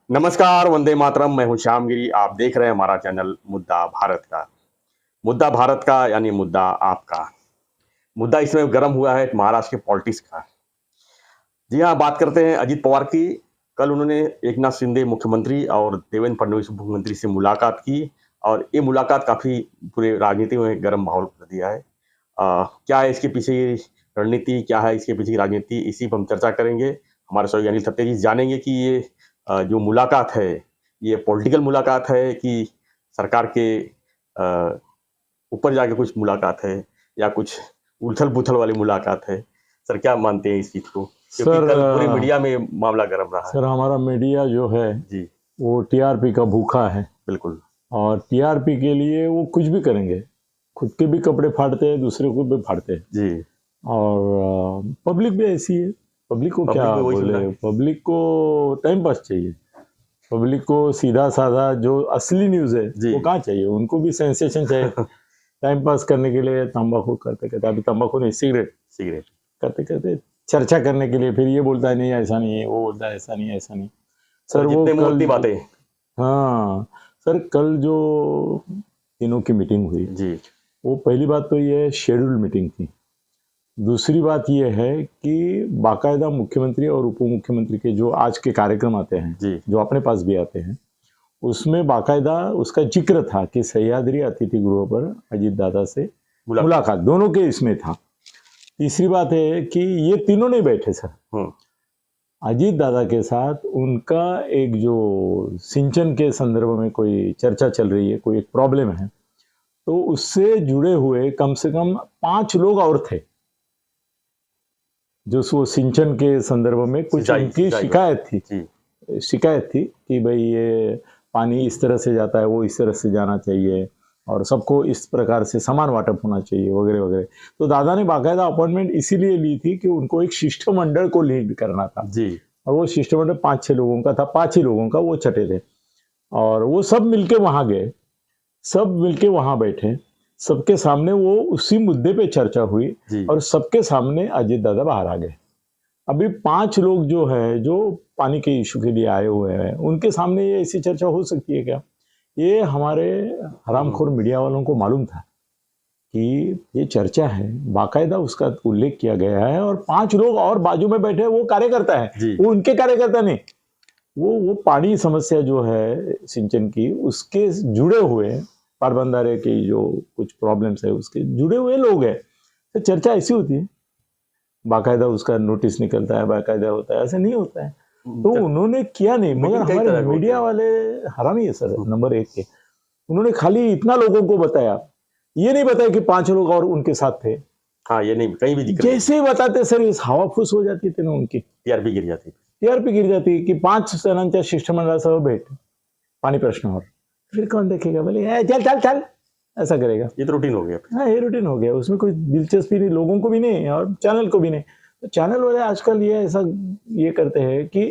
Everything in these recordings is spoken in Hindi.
नमस्कार, वंदे मातरम। मैं हूं श्यामगिरी। आप देख रहे हैं हमारा चैनल मुद्दा भारत का। मुद्दा भारत का यानी मुद्दा आपका। मुद्दा इस समय गर्म हुआ है महाराष्ट्र के पॉलिटिक्स का। जी हाँ, बात करते हैं अजित पवार की। कल उन्होंने एकनाथ शिंदे मुख्यमंत्री और देवेंद्र फडणवीस मुख्यमंत्री से मुलाकात की और ये मुलाकात काफ़ी पूरे राजनीति में गर्म माहौल कर दिया है। क्या है इसके पीछे की रणनीति, क्या है इसके पीछे की राजनीति, इसी पर हम चर्चा करेंगे। हमारे सहयोगी अनिल सत्यार्थी जी जानेंगे कि ये जो मुलाकात है, ये पॉलिटिकल मुलाकात है कि सरकार के ऊपर जाके कुछ मुलाकात है या कुछ उथल-पुथल वाली मुलाकात है? सर क्या मानते हैं इस चीज़ को? क्योंकि सर कल पूरे मीडिया में मामला गर्म रहा है। सर हमारा मीडिया जो है जी, वो टीआरपी का भूखा है बिल्कुल। और टीआरपी के लिए वो कुछ भी करेंगे। खुद के भी कपड़े फाड़ते हैं, दूसरे को भी फाड़ते हैं। जी, और पब्लिक भी ऐसी है। पब्लिक को पब्लिक क्या भी वही सुन रहा बोले, है। पब्लिक को टाइम पास चाहिए। पब्लिक को सीधा साधा जो असली न्यूज़ है जी। वो कहाँ चाहिए, उनको भी सेंसेशन चाहिए। टाइम पास करने के लिए तंबाकू करते करते, अभी तंबाकू नहीं, सिगरेट सिगरेट। करते करते चर्चा करने के लिए फिर ये बोलता है नहीं ऐसा नहीं है, वो बोलता है ऐसा नहीं है, ऐसा नहीं। सर वो जितने मुंह कल उतनी बातें। हाँ सर, कल जो तीनों की मीटिंग हुई, जी, वो पहली बात तो ये शेड्यूल मीटिंग थी। दूसरी बात ये है कि बाकायदा मुख्यमंत्री और उप मुख्यमंत्री के जो आज के कार्यक्रम आते हैं, जी, जो अपने पास भी आते हैं, उसमें बाकायदा उसका जिक्र था कि सह्याद्री अतिथि गृह पर अजीत दादा से मुलाकात दोनों के इसमें था। तीसरी बात है कि ये तीनों नहीं बैठे सर। हुँ, अजीत दादा के साथ उनका एक जो सिंचन के संदर्भ में कोई चर्चा चल रही है, कोई एक प्रॉब्लम है, तो उससे जुड़े हुए कम से कम 5 लोग और थे जो वो सिंचन के संदर्भ में कुछ उनकी शिकायत थी कि भाई ये पानी इस तरह से जाता है, वो इस तरह से जाना चाहिए और सबको इस प्रकार से समान वाटप होना चाहिए वगैरह वगैरह। तो दादा ने बाकायदा अपॉइंटमेंट इसीलिए ली थी कि उनको एक शिष्टमंडल को लीड करना था जी। और वो शिष्टमंडल 5-6 लोगों का था, 5 ही लोगों का वो छठे थे और वो सब मिलके वहां गए, सब मिलके वहां बैठे, सबके सामने वो उसी मुद्दे पे चर्चा हुई और सबके सामने अजीत दादा बाहर आ गए। अभी 5 लोग जो है जो पानी के इशू के लिए आए हुए हैं, उनके सामने ये ऐसी चर्चा हो सकती है क्या? ये हमारे हरामखोर मीडिया वालों को मालूम था कि ये चर्चा है, बाकायदा उसका उल्लेख किया गया है और 5 लोग और बाजू में बैठे वो कार्यकर्ता है, वो उनके कार्यकर्ता नहीं, वो पानी समस्या जो है सिंचन की उसके जुड़े हुए पारबंधारे की जो कुछ प्रॉब्लम्स है उसके जुड़े हुए लोग हैं। तो चर्चा ऐसी होती है, बाकायदा उसका नोटिस निकलता है, बाकायदा होता है, ऐसा नहीं होता है। तो उन्होंने किया नहीं, मगर हमारे मीडिया वाले हरामी है सर नंबर 1 के। उन्होंने खाली इतना लोगों को बताया, ये नहीं बताया कि 5 लोग और उनके साथ थे। हाँ, ये नहीं कहीं भी जिक्र जैसे ही बताते सर इस हवा फूस हो जाती थी ना उनकी, टीआरपी गिर जाती। टीआरपी गिर जाती कि 5 जणांच्या शिष्टमंडळासह भेट पानी प्रश्नावर। फिर कौन देखेगा, बोले चल चल चल ऐसा करेगा। ये तो रूटीन हो गया। हाँ, ये रूटीन हो गया, उसमें कोई दिलचस्पी नहीं, लोगों को भी नहीं और चैनल को भी नहीं। तो चैनल वाले आजकल ये ऐसा ये करते हैं कि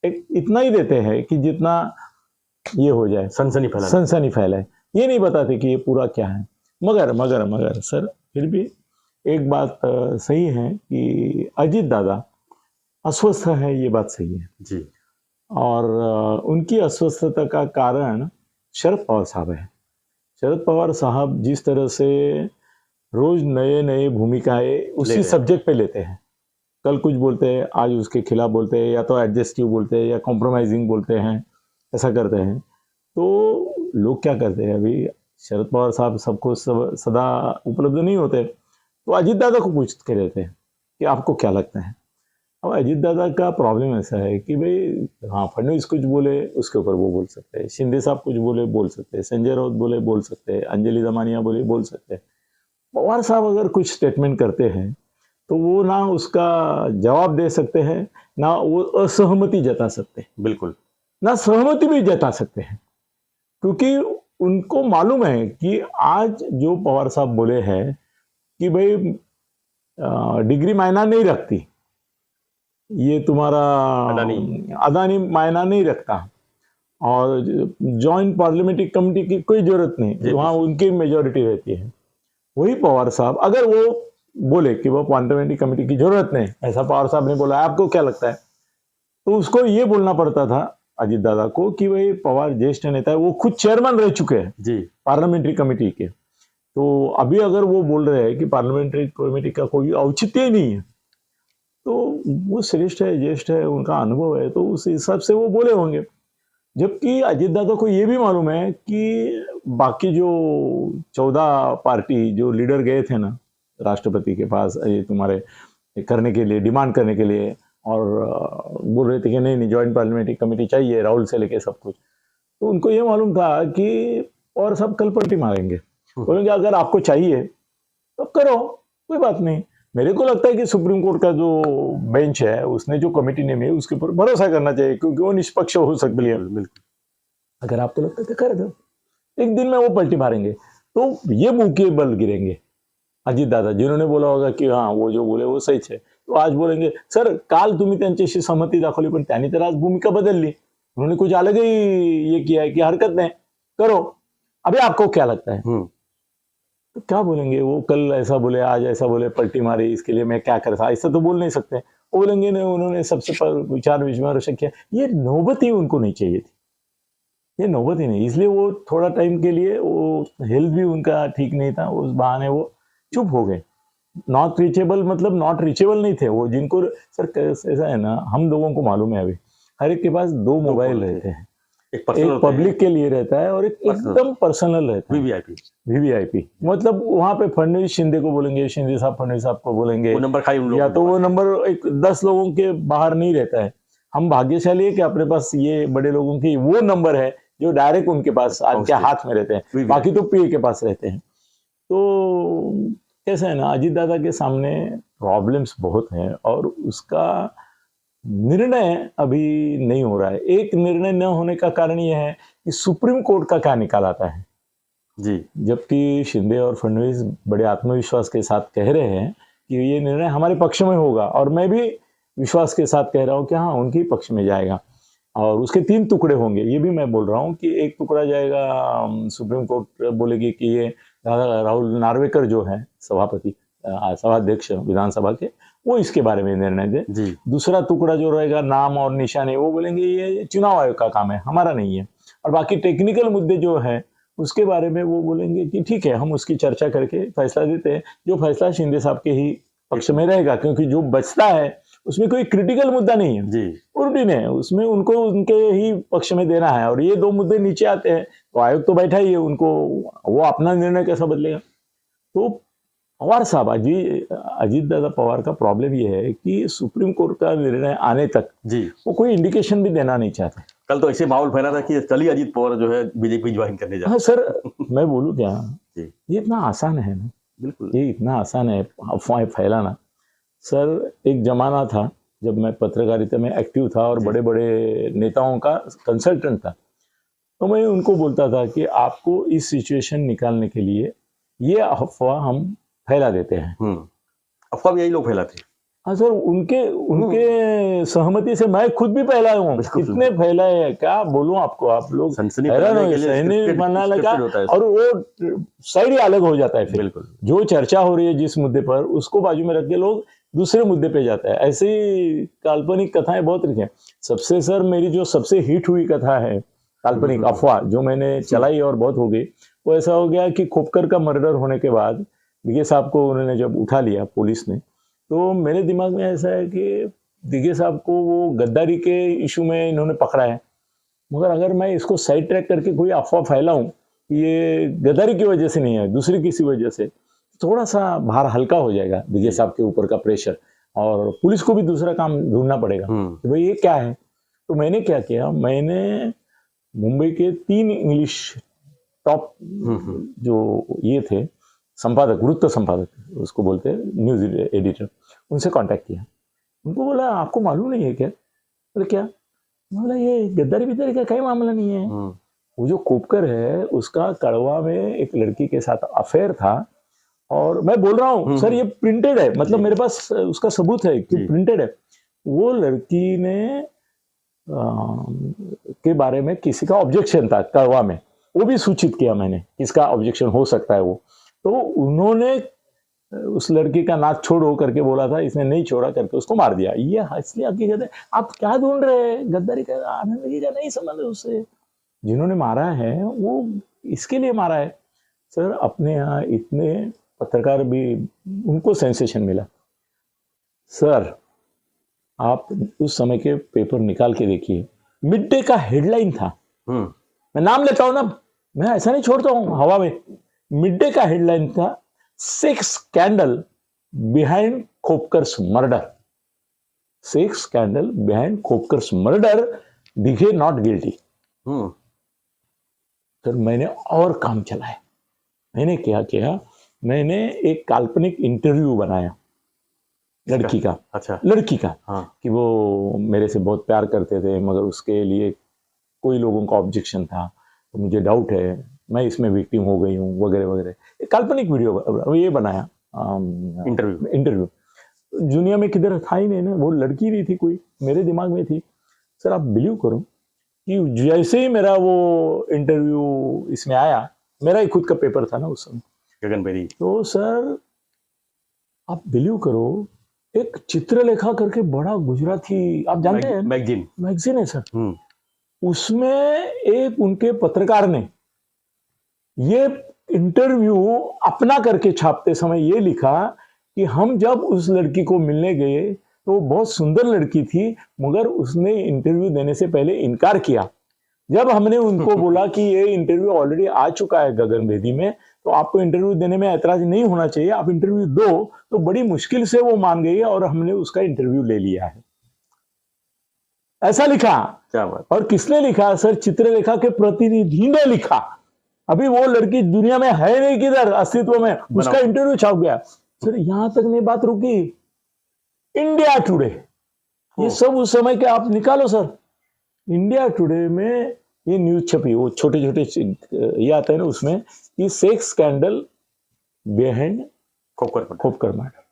एक इतना ही देते हैं कि जितना ये हो जाए, सनसनी फैलाए, ये नहीं बताते कि ये पूरा क्या है। मगर सर फिर भी एक बात सही है कि अजीत दादा अस्वस्थ है, ये बात सही है जी। और उनकी अस्वस्थता का कारण शरद पवार साहब है। शरद पवार साहब जिस तरह से रोज नए नए भूमिकाएं उसी सब्जेक्ट पे लेते हैं, कल कुछ बोलते हैं, आज उसके खिलाफ बोलते हैं, या तो एडजस्टिव बोलते हैं या कॉम्प्रोमाइजिंग बोलते हैं, ऐसा करते हैं। तो लोग क्या करते हैं, अभी शरद पवार साहब सबको सदा उपलब्ध नहीं होते, तो अजीत दादा को पूछते रहते हैं कि आपको क्या लगता है। अब अजीत दादा का प्रॉब्लम ऐसा है कि भाई हाँ, फडणवीस कुछ बोले उसके ऊपर वो बोल सकते हैं, शिंदे साहब कुछ बोले बोल सकते हैं, संजय राउत बोले बोल सकते हैं, अंजलि दमानिया बोले बोल सकते हैं। पवार साहब अगर कुछ स्टेटमेंट करते हैं तो वो ना उसका जवाब दे सकते हैं, ना वो असहमति जता सकते हैं, बिल्कुल, ना सहमति भी जता सकते हैं, क्योंकि उनको मालूम है कि आज जो पवार साहब बोले हैं कि भाई डिग्री मायना नहीं रखती, ये तुम्हारा अदानी मायना नहीं रखता और जॉइंट पार्लियामेंट्री कमेटी की कोई जरूरत नहीं, वहां उनकी मेजोरिटी रहती है। वही पवार साहब अगर वो बोले कि वो पार्लियामेंट्री कमेटी की जरूरत नहीं, ऐसा पवार साहब ने बोला, आपको क्या लगता है, तो उसको ये बोलना पड़ता था अजीत दादा को कि भाई पवार ज्येष्ठ नेता है, वो खुद चेयरमैन रह चुके हैं जी पार्लियामेंट्री कमेटी के। तो अभी अगर वो बोल रहे हैं कि पार्लियामेंट्री कमेटी का कोई औचित्य ही नहीं है, तो वो श्रेष्ठ है, ज्येष्ठ है, उनका अनुभव है, तो उस हिसाब से वो बोले होंगे। जबकि अजीत दादा को ये भी मालूम है कि बाकी जो 14 पार्टी जो लीडर गए थे ना राष्ट्रपति के पास ये तुम्हारे करने के लिए, डिमांड करने के लिए, और बोल रहे थे कि नहीं नहीं ज्वाइंट पार्लियामेंट्री कमेटी चाहिए, राहुल से लेके सब कुछ, तो उनको ये मालूम था कि और सब कल पलटी मारेंगे, बोलेंगे अगर आपको चाहिए तो करो, कोई बात नहीं। मेरे को लगता है कि सुप्रीम कोर्ट का जो बेंच है, उसने जो कमेटी नेमी है, उसके ऊपर भरोसा करना चाहिए, क्योंकि वो निष्पक्ष हो सकती है। बिल्कुल। अगर आपको लगता है तो कर दो, एक दिन में वो पलटी मारेंगे, तो ये मुंह के बल गिरेंगे अजित दादा, जिन्होंने बोला होगा की हाँ वो जो बोले वो सहीच है, तो आज बोलेंगे सर काल तुम्ही त्यांच्याशी सहमती दाखवली पण त्यांनी तर आज भूमिका बदलली, उन्होंने कुछ अलग ही ये किया है कि हरकत नहीं, करो। अभी आपको क्या लगता है, तो क्या बोलेंगे वो? कल ऐसा बोले, आज ऐसा बोले, पलटी मारी, इसके लिए मैं क्या कर सकता, ऐसा तो बोल नहीं सकते। वो बोलेंगे नहीं उन्होंने सबसे विचार विमर्श किया, ये नौबत ही उनको नहीं चाहिए थी, ये नौबत ही नहीं, इसलिए वो थोड़ा टाइम के लिए, वो हेल्थ भी उनका ठीक नहीं था, उस बहाने वो चुप हो गए। नॉट रीचेबल मतलब नॉट रीचेबल नहीं थे वो, जिनको सर ऐसा है ना, हम लोगों को मालूम है अभी हर एक के पास 2 मोबाइल रहते हैं, एक पब्लिक के लिए रहता है और एक एकदम पर्सनल रहता है, वीवीआईपी। मतलब वहां पे फडणवीस शिंदे को बोलेंगे, शिंदे साहब फडणवीस साहब को बोलेंगे, वो नंबर खाली उन लोगों, या तो वो नंबर एक 10 लोगों के बाहर नहीं रहता है। हम भाग्यशाली है कि अपने पास ये बड़े लोगों की वो नंबर है जो डायरेक्ट उनके पास आपके हाथ में रहते हैं, बाकी तो पीए के पास रहते हैं। तो कैसे है ना, अजीत दादा के सामने प्रॉब्लम्स बहुत हैं और उसका निर्णय अभी नहीं हो रहा है। एक निर्णय न होने का कारण यह है कि सुप्रीम कोर्ट का क्या निकाल आता है जी, जबकि शिंदे और फडणवीस बड़े आत्मविश्वास के साथ कह रहे हैं कि ये निर्णय हमारे पक्ष में होगा, और मैं भी विश्वास के साथ कह रहा हूं कि हाँ उनके पक्ष में जाएगा, और उसके 3 टुकड़े होंगे। ये भी मैं बोल रहा हूँ कि एक टुकड़ा जाएगा, सुप्रीम कोर्ट बोलेगी कि ये राहुल नार्वेकर जो है सभापति, सभाध्यक्ष विधानसभा के, वो इसके बारे में निर्णय दे। दूसरा टुकड़ा जो रहेगा नाम और निशानी, वो बोलेंगे ये चुनाव आयोग का काम है, हमारा नहीं है। और बाकी टेक्निकल मुद्दे जो है उसके बारे में वो बोलेंगे कि ठीक है हम उसकी चर्चा करके फैसला देते हैं, जो फैसला शिंदे साहब के ही पक्ष में रहेगा, क्योंकि जो बचता है उसमें कोई क्रिटिकल मुद्दा नहीं है जी, रूटीन है, उसमें उनको उनके ही पक्ष में देना है। और ये 2 मुद्दे नीचे आते हैं तो आयोग तो बैठा ही है, उनको वो अपना निर्णय कैसा बदलेगा। तो पवार साहब, अजीत दादा पवार का प्रॉब्लम ये है कि सुप्रीम कोर्ट का निर्णय आने तक जी वो कोई इंडिकेशन भी देना नहीं चाहते। कल तो ऐसे माहौल फैला था कि कल ही अजीत पवार जो है बीजेपी ज्वाइन करने जा रहे हैं। हाँ सर, मैं बोलूँ क्या, ये इतना आसान है ना, बिल्कुल ये इतना आसान है अफवाहें फैलाना। सर एक जमाना था जब मैं पत्रकारिता में एक्टिव था और बड़े बड़े नेताओं का कंसल्टेंट था, तो मैं उनको बोलता था कि आपको इस सिचुएशन निकालने के लिए ये अफवाह हम फैला देते हैं। अफवाह भी यही लोग फैलाते हैं। हाँ सर, उनके सहमति से मैं खुद भी फैलाया हूँ, कितने फैलाए क्या बोलूं आपको, आप लोग बनना लगा और वो साइड ही अलग हो जाता है फिर। बिल्कुल, जो चर्चा हो रही है जिस मुद्दे पर, उसको बाजू में रख के लोग दूसरे मुद्दे पे जाता है। ऐसी काल्पनिक कथाएं बहुत लिखी हैं। सबसे सर मेरी जो सबसे हिट हुई कथा है, काल्पनिक अफवाह जो मैंने चलाई और बहुत हो गई, वो ऐसा हो गया कि खोपकर का मर्डर होने के बाद दिघे साहब को उन्होंने जब उठा लिया पुलिस ने, तो मेरे दिमाग में ऐसा है कि दिघे साहब को वो गद्दारी के इशू में इन्होंने पकड़ा है, मगर अगर मैं इसको साइड ट्रैक करके कोई अफवाह फैलाऊं ये गद्दारी की वजह से नहीं है, दूसरी किसी वजह से, थोड़ा सा भार हल्का हो जाएगा दिघे साहब के ऊपर का प्रेशर, और पुलिस को भी दूसरा काम ढूंढना पड़ेगा कि भाई ये क्या है। तो मैंने क्या किया, मैंने मुंबई के 3 इंग्लिश टॉप जो ये थे संपादक, वृत्त संपादक उसको बोलते हैं, न्यूज एडिटर, उनसे कांटेक्ट किया। उनको बोला आपको मालूम नहीं है क्या? बोले क्या? बोला ये गद्दारी बिद्दारी का कोई मामला नहीं है। वो जो खोपकर है उसका कड़वा में एक लड़की के साथ अफेयर था, और मैं बोल रहा हूँ सर ये प्रिंटेड है, मतलब मेरे पास उसका सबूत है कि प्रिंटेड है। वो लड़की ने के बारे में किसी का ऑब्जेक्शन था कड़वा में, वो भी सूचित किया मैंने, किसका ऑब्जेक्शन हो सकता है वो। तो उन्होंने उस लड़की का नाक छोड़ो करके बोला था, इसने नहीं छोड़ा करके उसको मार दिया। ये असली हकीकत है। आप क्या ढूंढ रहे हैं? गद्दारी का आनंद लीजिए का नहीं संबंध है उससे। जिन्होंने मारा है वो इसके लिए मारा है। सर अपने यहाँ इतने पत्रकार भी, उनको सेंसेशन मिला। सर आप उस समय के पेपर निकाल के देखिए, मिड डे का हेडलाइन था। मैं नाम लेता हूं ना, मैं ऐसा नहीं छोड़ता हूं हवा में। मिड डे का हेडलाइन था, sex scandal behind Khopkar's murder. Sex scandal behind Khopkar's murder, दिखे नॉट गिल्टी। सर मैंने और काम चलाया। मैंने क्या किया, मैंने एक काल्पनिक इंटरव्यू बनाया लड़की का। अच्छा। लड़की का, हाँ। कि वो मेरे से बहुत प्यार करते थे, मगर उसके लिए कोई लोगों का ऑब्जेक्शन था, तो मुझे डाउट है मैं इसमें विक्टिम हो गई हूँ वगैरह वगैरह। एक काल्पनिक वीडियो ये बनाया, इंटरव्यू। दुनिया में किधर था ही नहीं ना, वो लड़की नहीं थी कोई, मेरे दिमाग में थी। सर आप बिलीव करो कि जैसे ही मेरा वो इंटरव्यू इसमें आया, मेरा ही खुद का पेपर था ना उस समय, गगनभेदी। तो सर आप बिलीव करो, एक चित्रलेखा करके बड़ा गुजराती, आप जानते हैं, मैगजीन है सर, उसमें एक उनके पत्रकार ने ये इंटरव्यू अपना करके छापते समय ये लिखा कि हम जब उस लड़की को मिलने गए तो वो बहुत सुंदर लड़की थी, मगर उसने इंटरव्यू देने से पहले इनकार किया। जब हमने उनको बोला कि ये इंटरव्यू ऑलरेडी आ चुका है गगनभेदी में, तो आपको इंटरव्यू देने में ऐतराज नहीं होना चाहिए, आप इंटरव्यू दो, तो बड़ी मुश्किल से वो मान गई और हमने उसका इंटरव्यू ले लिया है। ऐसा लिखा। क्या बात। और किसने लिखा सर? चित्रलेखा के प्रतिनिधि ने लिखा। अभी वो लड़की दुनिया में है नहीं किधर अस्तित्व में, उसका इंटरव्यू छाप गया। सर यहां तक नहीं बात रुकी, इंडिया टुडे, ये सब उस समय के आप निकालो सर, इंडिया टुडे में ये न्यूज छपी, वो छोटे छोटे ये आता है ना उसमें, कि sex scandal behind Khopkar murder.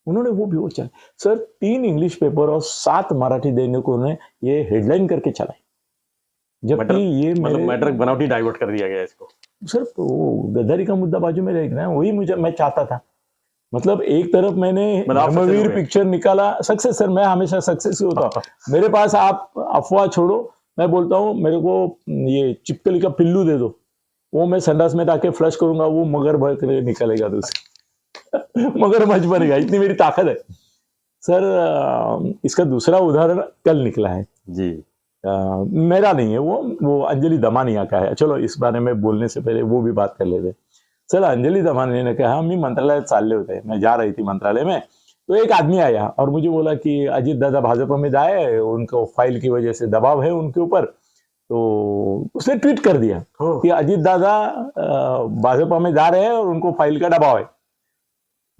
उन्होंने वो भी वो चला सर, 3 इंग्लिश पेपर और 7 मराठी दैनिकों ने ये हेडलाइन करके चलाई। जबकि ये मतलब मैटर बनावटी डाइवर्ट कर दिया गया इसको। सर वो गद्दारी का मुद्दा बाजू में रह गया, वही मैं चाहता था। मतलब एक तरफ मैंने धर्मवीर पिक्चर निकाला, सक्सेस सर, मैं हमेशा सक्सेस ही होता हूँ। मेरे पास आप अफवाह छोड़ो, मैं बोलता हूँ मेरे को ये चिपकली का पिल्लू दे दो, वो मैं संडास में जाके फ्लश करूंगा, वो मगर भर कर निकलेगा दूसरे मगर मच बनेगा, इतनी मेरी ताकत है सर। इसका दूसरा उदाहरण कल निकला है जी। मेरा नहीं है, वो अंजलि दमानिया का है। चलो इस बारे में बोलने से पहले वो भी बात कर लेते। चल अंजलि दमानिया ने कहा, मी मंत्रालयात चालले होते, मैं जा रही थी मंत्रालय में, तो एक आदमी आया और मुझे बोला कि अजीत दादा भाजपा में जाए, उनको फाइल की वजह से दबाव है उनके ऊपर। तो उसने ट्वीट कर दिया कि अजीत दादा भाजपा में जा रहे हैं और उनको फाइल का दबाव है।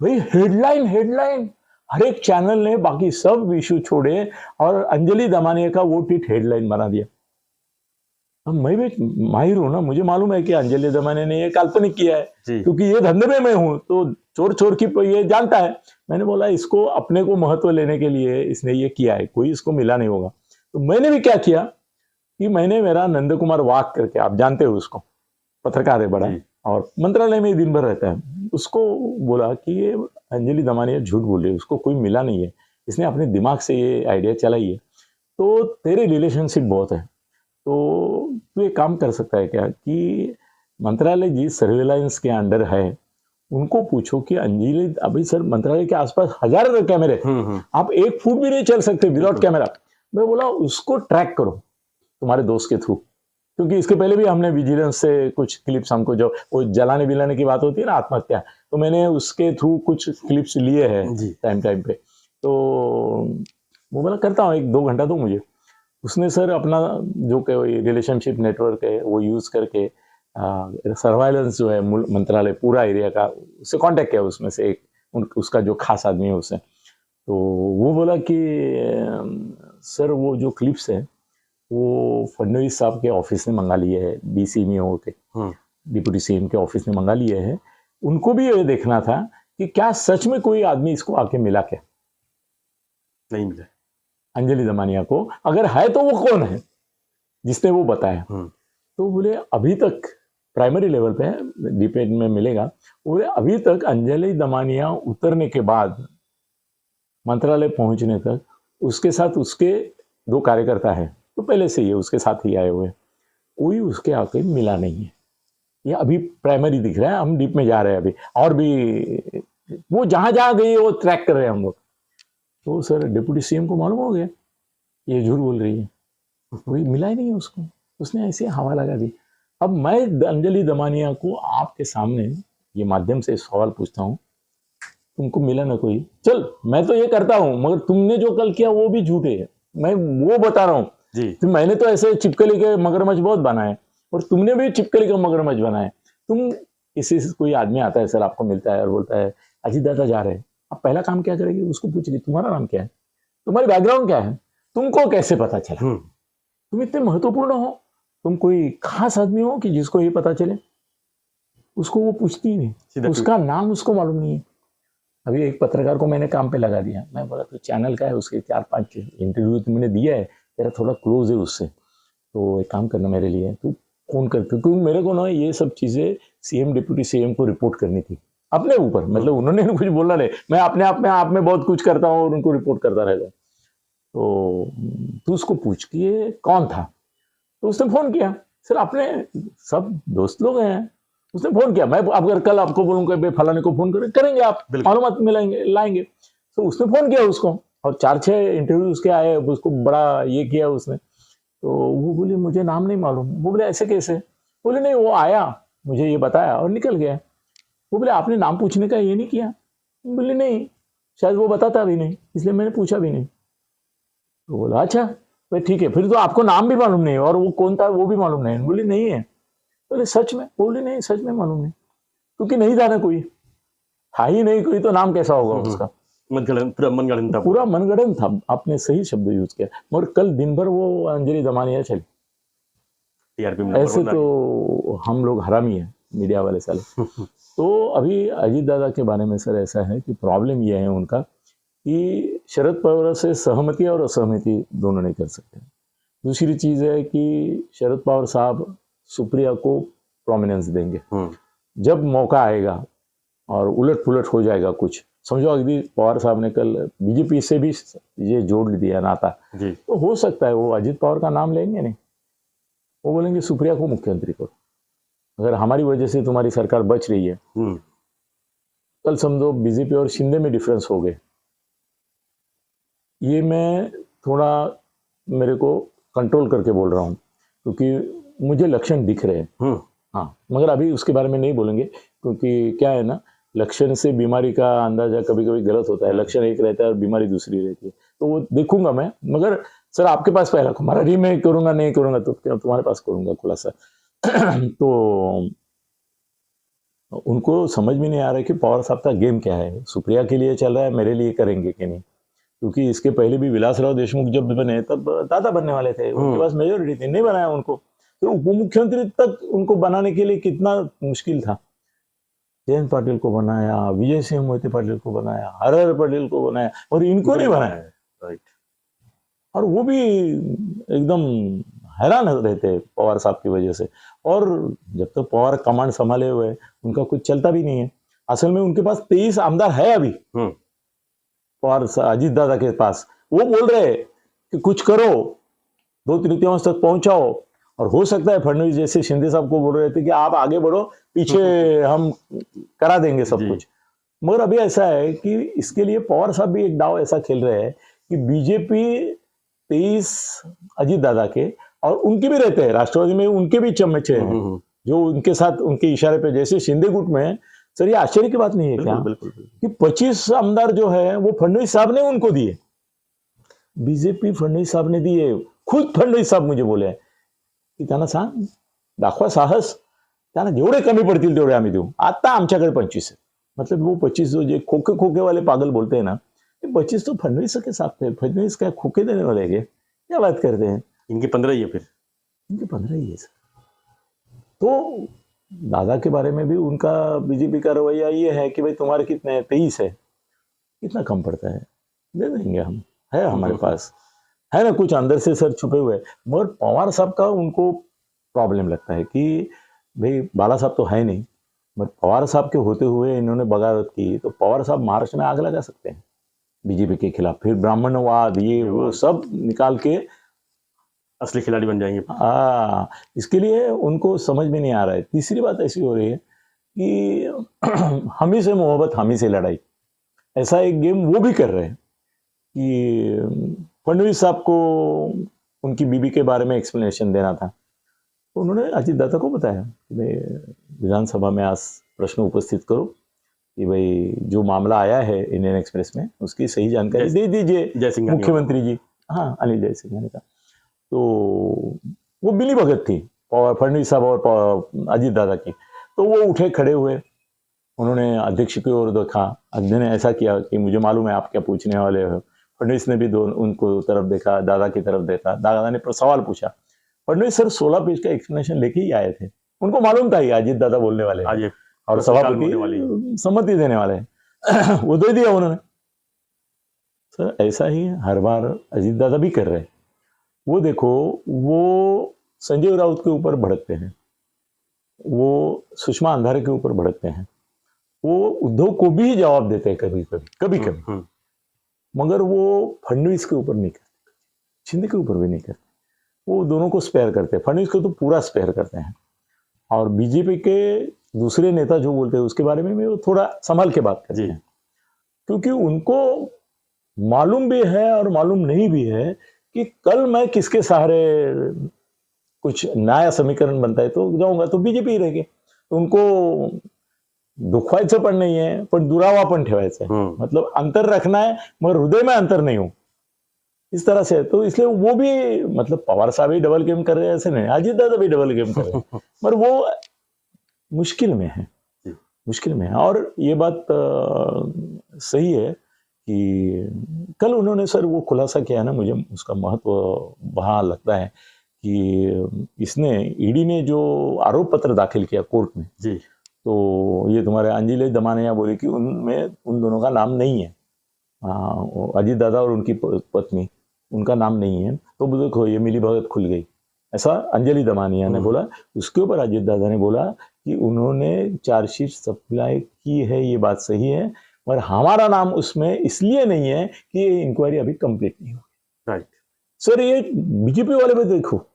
भाई हेडलाइन हर एक चैनल ने बाकी सब इशू छोड़े और अंजलि दमानिया का वो ट्वीट हेडलाइन बना दिया। अब मैं भी माहिर हूं ना, मुझे मालूम है कि अंजलि दमानिया ने ये काल्पनिक किया है, क्योंकि ये धंधे में मैं हूं, तो चोर की ये जानता है। मैंने बोला इसको अपने को महत्व लेने के लिए इसने ये किया है, कोई इसको मिला नहीं होगा। तो मैंने भी क्या किया कि मैंने मेरा नंद कुमार वाघ करके, आप जानते हो उसको, पत्रकार है बड़ा और मंत्रालय में दिन भर रहता है, उसको बोला कि ये अंजलि दमानिया झूठ बोल रही है, उसको कोई मिला नहीं है, इसने अपने दिमाग से ये आइडिया चलाई है, तो तेरे रिलेशनशिप बहुत है, तो तू एक काम कर सकता है क्या कि मंत्रालय जिस सर्विलांस के अंडर है उनको पूछो कि अंजलि, अभी सर मंत्रालय के आसपास हजारों कैमरे, आप 1 फुट भी नहीं चल सकते विदाउट कैमरा। मैं बोला उसको ट्रैक करो तुम्हारे दोस्त के थ्रू, क्योंकि इसके पहले भी हमने विजिलेंस से कुछ क्लिप्स, हमको जो वो जलाने बिलाने की बात होती है ना, आत्महत्या, तो मैंने उसके थ्रू कुछ क्लिप्स लिए हैं टाइम पे। तो वो बोला करता हूँ, 1-2 घंटा दो मुझे। उसने सर अपना जो रिलेशनशिप नेटवर्क है वो यूज करके सर्वाइलेंस जो है मंत्रालय पूरा एरिया का, उससे कांटेक्ट किया, उसमें से एक उसका जो खास आदमी है उससे। तो वो बोला कि सर वो जो क्लिप्स है वो फडणवीस साहब के ऑफिस ने मंगा लिए है, DCMO के डिप्टी CM के ऑफिस ने मंगा लिए है। उनको भी ये देखना था कि क्या सच में कोई आदमी इसको आके मिला, क्या नहीं मिला अंजलि दमानिया को, अगर है तो वो कौन है जिसने वो बताया। तो बोले अभी तक प्राइमरी लेवल पे है, डीपेड में मिलेगा। वो अभी तक अंजलि दमानिया उतरने के बाद मंत्रालय पहुंचने तक उसके साथ उसके 2 कार्यकर्ता है, तो पहले से ही उसके साथ ही आए हुए, कोई उसके आके मिला नहीं है। ये अभी प्राइमरी दिख रहा है, हम डीप में जा रहे हैं अभी, और भी वो जहां जहां गई वो ट्रैक कर रहे हैं हम लोग। तो सर डिप्टी सीएम को मालूम हो गया ये झूठ बोल रही है, कोई मिला ही नहीं उसको, उसने ऐसे हवा लगा दी। अब मैं अंजलि दमानिया को आपके सामने ये माध्यम से सवाल पूछता हूँ, तुमको मिला ना कोई, चल मैं तो ये करता हूँ, मगर तुमने जो कल किया वो भी झूठे है, मैं वो बता रहा हूँ जी। तो मैंने तो ऐसे चिपकली के मगरमच्छ बहुत बनाए और तुमने भी चिपकली का मगरमच्छ बनाए। तुम किसी से कोई आदमी आता है सर आपको मिलता है और बोलता है अजीत दादा जा रहे हैं, आप पहला काम क्या करेंगे, उसको पूछ ली तुम्हारा नाम क्या है, तुम्हारी बैकग्राउंड क्या है, तुमको कैसे पता चला, तुम इतने महत्वपूर्ण हो, तुम कोई खास आदमी हो कि जिसको ये पता चले, उसको वो पूछती ही नहीं, उसका नाम उसको मालूम नहीं है। अभी एक पत्रकार को मैंने काम पे लगा दिया, मैं बोला तो चैनल का है, उसके 4-5 इंटरव्यू तुमने दिया है, तेरा थोड़ा क्लोज है उससे, तो एक काम करना मेरे लिए, तू फोन कर, क्योंकि मेरे को ना ये सब चीजें सीएम डिप्टी सीएम को रिपोर्ट करनी थी अपने ऊपर, मतलब उन्होंने कुछ बोला नहीं, मैं अपने आप में बहुत कुछ करता हूँ और उनको रिपोर्ट करता रहता हूँ। तो तू उसको पूछ कि ये कौन था, तो उसने फोन किया, सर अपने सब दोस्त लोग हैं, उसने फोन किया, मैं अगर कल आपको बोलूंगा भाई फलाने को फोन करेंगे आप मालूमात मिलाएंगे लाएंगे, तो उसने फोन किया उसको और 4-6 इंटरव्यू उसके आए, उसको बड़ा ये किया उसने। तो वो बोले मुझे नाम नहीं मालूम, वो बोले ऐसे कैसे, बोले नहीं वो आया मुझे ये बताया और निकल गया। वो बोले आपने नाम पूछने का ये नहीं किया, बोले नहीं शायद वो बताता भी नहीं इसलिए मैंने पूछा भी नहीं। तो बोला अच्छा भाई ठीक है, फिर तो आपको नाम भी मालूम नहीं और वो कौन था वो भी मालूम नहीं, बोले नहीं है, बोले सच में, बोले नहीं सच में मालूम नहीं, क्योंकि नहीं था ना कोई, था ही नहीं कोई तो नाम कैसा होगा उसका, पूरा मनगढ़ंत था, आपने सही शब्द यूज किया। मगर कल दिन भर वो अंजलि दमानिया चली, ऐसे तो हम लोग हरामी है मीडिया वाले साले। तो अभी अजीत दादा के बारे में सर ऐसा है कि प्रॉब्लम यह है उनका कि शरद पवार से सहमति और असहमति दोनों नहीं कर सकते। दूसरी चीज है कि शरद पवार साहब सुप्रिया को प्रोमिनेंस देंगे, जब मौका आएगा और उलट पुलट हो जाएगा कुछ, समझो अगली पवार साहब ने कल बीजेपी से भी ये जोड़ दिया नाता, तो हो सकता है वो अजीत पवार का नाम लेंगे नहीं, वो बोलेंगे सुप्रिया को मुख्यमंत्री करो, अगर हमारी वजह से तुम्हारी सरकार बच रही है। कल समझो बीजेपी और शिंदे में डिफरेंस हो गए, ये मैं थोड़ा मेरे को कंट्रोल करके बोल रहा हूँ क्योंकि मुझे लक्षण दिख रहे हैं, हाँ, मगर अभी उसके बारे में नहीं बोलेंगे क्योंकि क्या है ना, लक्षण से बीमारी का अंदाजा कभी कभी गलत होता है, लक्षण एक रहता है और बीमारी दूसरी रहती है, तो वो देखूंगा मैं। मगर सर आपके पास पहला हमारा मैं करूंगा नहीं करूंगा तो तुम्हारे पास करूंगा खुलासा। तो उनको समझ में नहीं आ रहा है कि पवार साहब का गेम क्या है, सुप्रिया के लिए चल रहा है, मेरे लिए करेंगे कि नहीं, क्योंकि इसके पहले भी विलासराव देशमुख जब बने तब दादा बनने वाले थे, उनके पास मेजोरिटी थी, नहीं बनाया उनको, तो उप मुख्यमंत्री तक उनको बनाने के लिए कितना मुश्किल था, जयंत पाटिल को बनाया, विजय सिंह मोहिते पाटिल को बनाया, हर पटेल को बनाया और इनको नहीं बनाया, राइट, और वो भी एकदम हैरान रहते पवार साहब की वजह से। और जब तक तो पवार कमांड संभाले हुए उनका कुछ चलता भी नहीं है, असल में उनके पास 23 आमदार है अभी पवार अजीत दादा के पास, वो बोल रहे कि कुछ करो, 2/3 तक पहुंचाओ, और हो सकता है फडणवीस जैसे शिंदे साहब को बोल रहे थे कि आप आगे बढ़ो, पीछे हम करा देंगे सब कुछ। मगर अभी ऐसा है कि इसके लिए पवार साहब भी एक दाव ऐसा खेल रहे हैं कि बीजेपी 23 अजीत दादा के, और उनके भी रहते हैं राष्ट्रवादी में, उनके भी चमचे हैं जो उनके साथ उनके इशारे पे, जैसे शिंदे गुट में, सर ये आश्चर्य की बात नहीं है क्या कि 25 आमदार जो है वो फडणवीस साहब ने उनको दिए, बीजेपी फडणवीस साहब ने दिए, खुद फडणवीस साहब मुझे बोले की त्यांना सांग, दाखवा साहस, त्यांना जेवढे कमी पडतील तेवढे आम्ही देऊ, आता आमच्याकडे 25 है, मतलब वो 25 जो जे खोखे खोखे वाले पागल बोलते हैं ना, 25 तो फडणवीस के साथ थे, फडणवीस क्या खोखे देने वाले हैं क्या बात करते हैं, इनके 15 ही है, फिर इनके 15 ही है। तो दादा के बारे में भी उनका बीजेपी का रवैया ये है कि भाई तुम्हारे कितने हैं, 23 है, कितना कम पड़ता है, दे देंगे हम, है हमारे पास, है ना, कुछ अंदर से सर छुपे हुए। मगर पवार साहब का उनको प्रॉब्लम लगता है कि भाई बाला साहब तो है नहीं, बट पवार साहब के होते हुए इन्होंने बगावत की, तो पवार साहब महाराष्ट्र में आग लगा सकते हैं बीजेपी के खिलाफ। फिर ब्राह्मणवाद ये वो सब निकाल के असली खिलाड़ी बन जाएंगे। इसके लिए उनको समझ में नहीं आ रहा है। तीसरी बात ऐसी हो रही है कि हम ही से मोहब्बत हम ही से लड़ाई, ऐसा एक गेम वो भी कर रहे हैं कि फडणवीस साहब को उनकी बीबी के बारे में एक्सप्लेनेशन देना था, तो उन्होंने अजीत दादा को बताया कि भाई विधानसभा में आज प्रश्न उपस्थित करो कि भाई जो मामला आया है इंडियन एक्सप्रेस में उसकी सही जानकारी दे दीजिए मुख्यमंत्री जी। हाँ, अनिल जयसिंघानी का। तो वो मिली भगत थी फडणवीस साहब और अजीत दादा की। तो वो उठे खड़े हुए, उन्होंने अध्यक्ष की ओर देखा, अध्यक्ष ने ऐसा किया कि मुझे मालूम है आप क्या पूछने वाले हो। फडणवीस ने भी उनको तरफ देखा, दादा की तरफ देखा, दादा ने सवाल पूछा। फडणवीस सर 16 पेज का एक्सप्लेनेशन लेके ही आए थे, उनको मालूम था ये अजीत दादा बोलने वाले हैं और सभापति सम्मति देने वाले हैं। वो दे दिया उन्होंने। सर ऐसा ही हर बार अजीत दादा भी कर रहे हैं। वो देखो, वो संजय राउत के ऊपर भड़कते हैं, वो सुषमा अंधारे के ऊपर भड़कते हैं, वो उद्धव को भी जवाब देते हैं कभी कभी, मगर वो फडणवीस के ऊपर नहीं करते, शिंदे के ऊपर भी नहीं करते। वो दोनों को स्पेयर करते हैं, फडणवीस को तो पूरा स्पेयर करते हैं। और बीजेपी के दूसरे नेता जो बोलते हैं उसके बारे में वो थोड़ा संभाल के बात करते हैं, क्योंकि उनको मालूम भी है और मालूम नहीं भी है कि कल मैं किसके सहारे कुछ नया समीकरण बनता है तो जाऊंगा तो बीजेपी ही रहेगी। तो उनको दुखवायचं पण नाही आहे, पण दुरावा पण ठेवायचा है, मतलब अंतर रखना है मगर हृदय में अंतर नहीं हो, इस तरह से। तो इसलिए वो भी, मतलब पवार साहब भी डबल गेम कर रहे हैं ऐसे नहीं, अजीत दादा भी डबल गेम कर रहे हैं, पर वो मुश्किल में है, मुश्किल में है। और ये बात सही है कि कल उन्होंने सर वो खुलासा किया ना, मुझे उसका महत्व वहाँ लगता है कि इसने ईडी ने जो आरोप पत्र दाखिल किया कोर्ट में जी, तो ये तुम्हारे अंजलि दमानिया बोले कि उनमें उन दोनों का नाम नहीं है, अजीत दादा और उनकी पत्नी, उनका नाम नहीं है। तो देखो ये मिली भगत खुल गई, ऐसा अंजलि दमानिया ने बोला। उसके ऊपर अजीत दादा ने बोला कि उन्होंने चार्जशीट सप्लाई की है, ये बात सही है, मगर हमारा नाम उसमें इसलिए नहीं है कि ये इंक्वायरी अभी कंप्लीट नहीं हुई। राइट सर, ये बीजेपी वाले में देखो,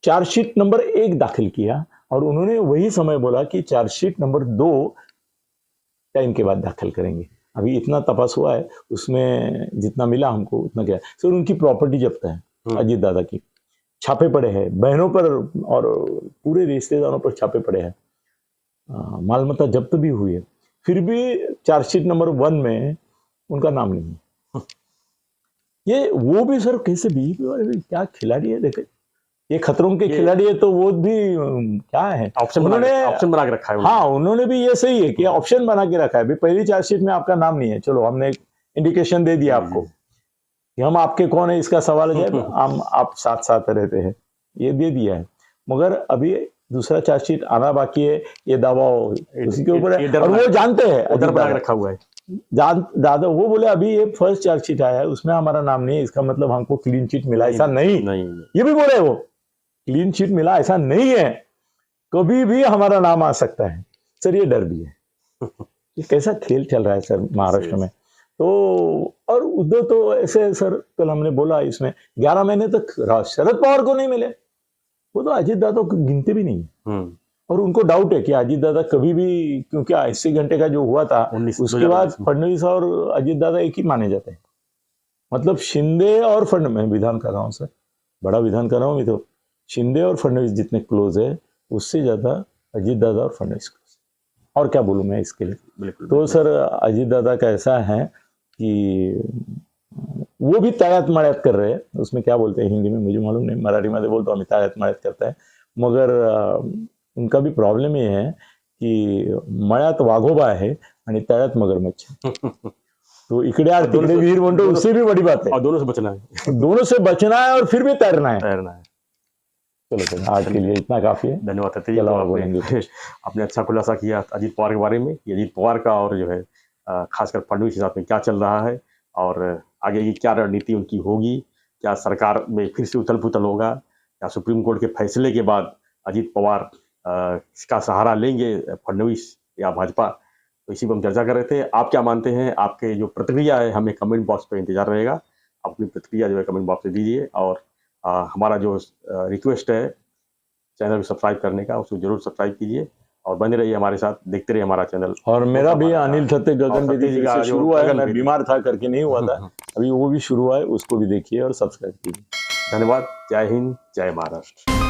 चार्जशीट नंबर 1 दाखिल किया और उन्होंने वही समय बोला कि चार्जशीट नंबर 2 टाइम के बाद दाखिल करेंगे। अभी इतना तपास हुआ है, उसमें जितना मिला हमको उतना क्या सर, उनकी प्रॉपर्टी जब्त है अजीत दादा की, छापे पड़े हैं बहनों पर और पूरे रिश्तेदारों पर छापे पड़े हैं, मालमत्ता जब्त भी हुई है, फिर भी चार्जशीट नंबर 1 में उनका नाम नहीं है। ये वो भी सर कैसे बीजेपी वाले क्या खिलाड़ी है, देखे ये खतरों के खिलाड़ी है, तो वो भी क्या है, ऑप्शन बना के रखा है। हाँ, उन्होंने भी ये सही है कि ऑप्शन बना के रखा है, भाई पहली चार्जशीट में आपका नाम नहीं है, चलो हमने एक इंडिकेशन दे दिया आपको कि हम आपके कौन है इसका सवाल है, हम आप साथ साथ रहते हैं, ये दे दिया है, मगर अभी दूसरा चार्जशीट आना बाकी है, ये दावा उसी के ऊपर है। और वो जानते हैं, रखा हुआ है दादा, वो बोले अभी ये फर्स्ट चार्जशीट आया है उसमें हमारा नाम नहीं है, इसका मतलब हमको क्लीन चिट मिला, ऐसा नहीं, ये भी बोले वो क्लीन चिट मिला ऐसा नहीं है, कभी भी हमारा नाम आ सकता है। सर ये डर भी है, ये कैसा खेल चल रहा है सर महाराष्ट्र में। तो और उद्धव तो ऐसे सर, कल हमने बोला इसमें 11 महीने तक शरद पवार को नहीं मिले, वो तो अजीत दादा को गिनते भी नहीं। और उनको डाउट है कि अजीत दादा कभी भी, क्योंकि 80 घंटे का जो हुआ था उसके बाद फडणवीस और अजीत दादा एक ही माने जाते हैं, मतलब शिंदे और फडणवीस, मैं विधान कर रहा हूँ सर, बड़ा विधान कर रहा हूँ, तो शिंदे और फडणवीस जितने क्लोज है उससे ज्यादा अजीत दादा और फडणवीस क्लोज, और क्या बोलूं मैं इसके लिए। तो सर अजीत दादा का ऐसा है कि वो भी तायात मायात कर रहे हैं, उसमें क्या बोलते हैं हिंदी में मुझे मालूम नहीं, मराठी में बोलतो आम्ही तायात मायात करता है, मगर उनका भी प्रॉब्लम ये है कि मळ्यात वाघोबा आहे आणि तळ्यात मगरमच्छ। तो इकडे आर तिकडे विहीर म्हणतो, उससे भी बड़ी बात है, और दोनों से बचना है, दोनों से बचना है और फिर भी तैरना है। चलो सर, आज के लिए इतना काफी है, धन्यवाद। आपने अच्छा खुलासा किया अजीत पवार के बारे में, अजीत पवार का और जो है खासकर फडणवीस के साथ में क्या चल रहा है और आगे की क्या रणनीति उनकी होगी, क्या सरकार में फिर से उथल पुथल होगा, या सुप्रीम कोर्ट के फैसले के बाद अजीत पवार इसका सहारा लेंगे फडणवीस या भाजपा, तो इसी पर हम चर्चा कर रहे थे। आप क्या मानते हैं? आपके जो प्रतिक्रिया है हमें कमेंट बॉक्स पे इंतजार रहेगा। अपनी प्रतिक्रिया जो है कमेंट बॉक्स में दीजिए, और हमारा जो रिक्वेस्ट है चैनल को सब्सक्राइब करने का, उसको जरूर सब्सक्राइब कीजिए और बने रहिए हमारे साथ, देखते रहिए हमारा चैनल। और मेरा भी अनिल थत्ते गगन सत्य बेदी जी का से जो शुरू हुआ है, गगन मैं बेदी। बीमार था करके नहीं हुआ था, अभी वो भी शुरू हुआ है, उसको भी देखिए और सब्सक्राइब कीजिए। धन्यवाद। जय हिंद, जय महाराष्ट्र।